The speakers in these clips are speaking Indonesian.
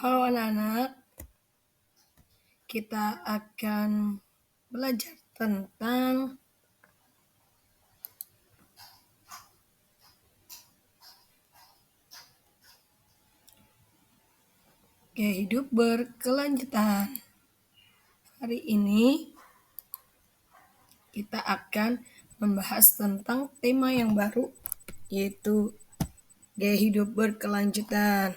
Halo anak-anak, kita akan belajar tentang gaya hidup berkelanjutan. Hari ini kita akan membahas tentang tema yang baru, yaitu gaya hidup berkelanjutan.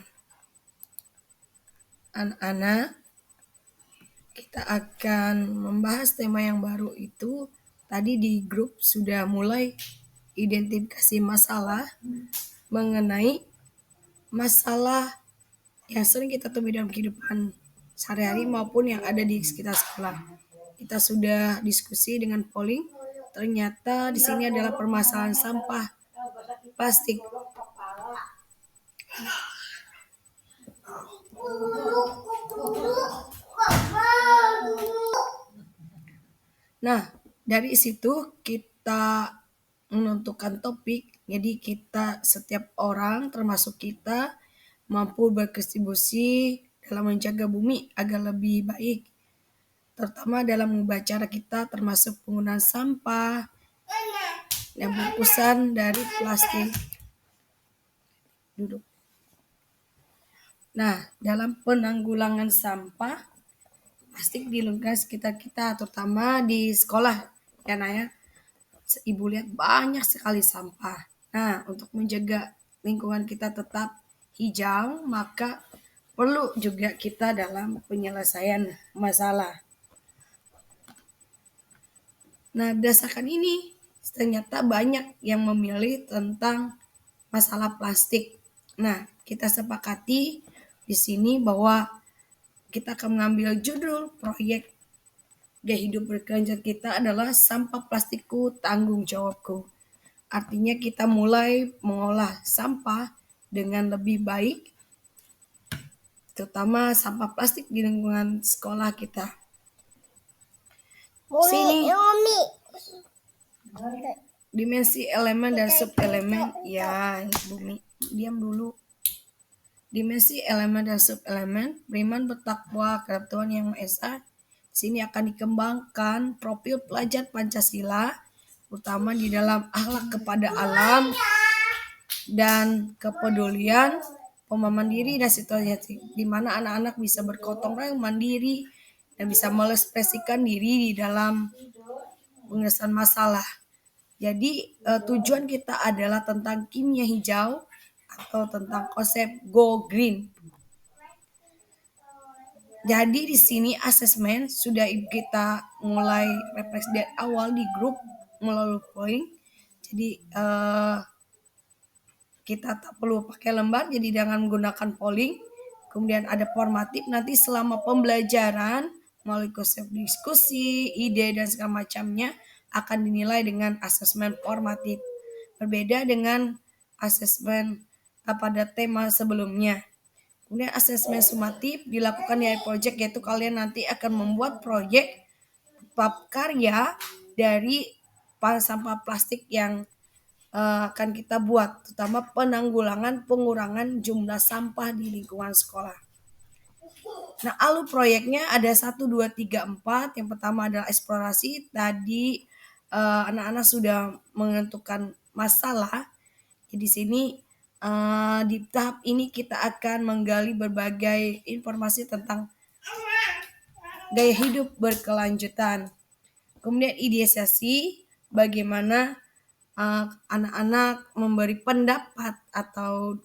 Anak-anak, kita akan membahas tema yang baru itu. Tadi di grup sudah mulai identifikasi masalah mengenai masalah yang sering kita temui dalam kehidupan sehari-hari maupun yang ada di sekitar sekolah. Kita sudah diskusi dengan polling, ternyata di sini adalah permasalahan sampah plastik. Nah, dari situ kita menentukan topik. Jadi kita setiap orang termasuk kita mampu berkontribusi dalam menjaga bumi agar lebih baik, terutama dalam mengubah cara kita termasuk penggunaan sampah dan bungkusan dari plastik. Duduk. Nah, dalam penanggulangan sampah plastik di lingkungan sekitar kita, terutama di sekolah, ya Naya. Ibu lihat banyak sekali sampah. Nah, untuk menjaga lingkungan kita tetap hijau, maka perlu juga kita dalam penyelesaian masalah. Nah, berdasarkan ini, ternyata banyak yang memilih tentang masalah plastik. Nah, kita sepakati di sini bahwa kita akan mengambil judul proyek gaya hidup berkelanjutan kita adalah sampah plastikku tanggung jawabku. Artinya kita mulai mengolah sampah dengan lebih baik, terutama sampah plastik di lingkungan sekolah kita. Sini dimensi elemen dan subelemen, ya bumi, diam dulu. Dimensi elemen dan subelemen, beriman bertakwa kepada Tuhan Yang Maha Esa. Sini akan dikembangkan profil pelajar Pancasila, utama di dalam akhlak kepada alam dan kepedulian, pemahaman diri dan situasi, di mana anak-anak bisa bergotong royong mandiri dan bisa mengekspresikan diri di dalam penyelesaian masalah. Jadi tujuan kita adalah tentang kimia hijau atau tentang konsep go green. Jadi di sini asesmen sudah kita mulai refleksi dari awal di grup melalui polling. Jadi kita tak perlu pakai lembar, jadi dengan menggunakan polling. Kemudian ada formatif, nanti selama pembelajaran melalui konsep diskusi, ide dan segala macamnya akan dinilai dengan asesmen formatif. Berbeda dengan asesmen pada tema sebelumnya. Kemudian asesmen sumatif dilakukan di project, yaitu kalian nanti akan membuat proyek bab karya dari sampah plastik yang akan kita buat, terutama pengurangan jumlah sampah di lingkungan sekolah. Nah, alur proyeknya ada 1, 2, 3, 4. Yang pertama adalah eksplorasi. Tadi anak-anak sudah menentukan masalah. Di sini di tahap ini kita akan menggali berbagai informasi tentang gaya hidup berkelanjutan. Kemudian idealisasi, bagaimana anak-anak memberi pendapat atau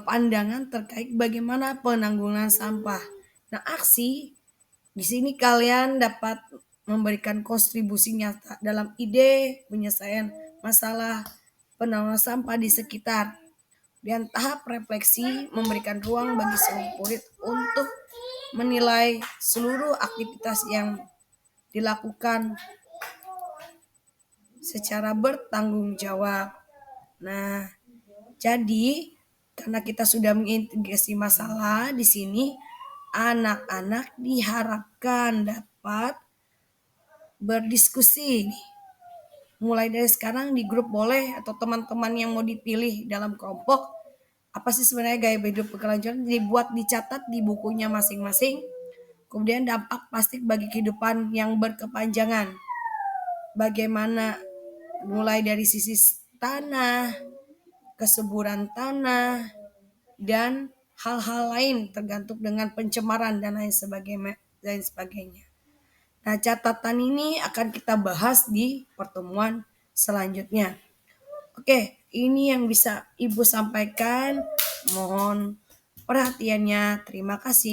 pandangan terkait bagaimana penanggulangan sampah. Nah, aksi di sini kalian dapat memberikan kontribusi nyata dalam ide penyelesaian masalah penanggulangan sampah di sekitar. Dan tahap refleksi memberikan ruang bagi seluruh murid untuk menilai seluruh aktivitas yang dilakukan secara bertanggung jawab. Nah, jadi karena kita sudah mengintegrasi masalah di sini, anak-anak diharapkan dapat berdiskusi. Mulai dari sekarang di grup boleh, atau teman-teman yang mau dipilih dalam kelompok Apa sih sebenarnya gaya hidup berkelanjutan? Dibuat, dicatat di bukunya masing-masing. Kemudian dampak plastik bagi kehidupan yang berkepanjangan. Bagaimana mulai dari sisi tanah, kesuburan tanah, dan hal-hal lain tergantung dengan pencemaran dan lain sebagainya. Nah, catatan ini akan kita bahas di pertemuan selanjutnya. Oke, ini yang bisa Ibu sampaikan. Mohon perhatiannya. Terima kasih.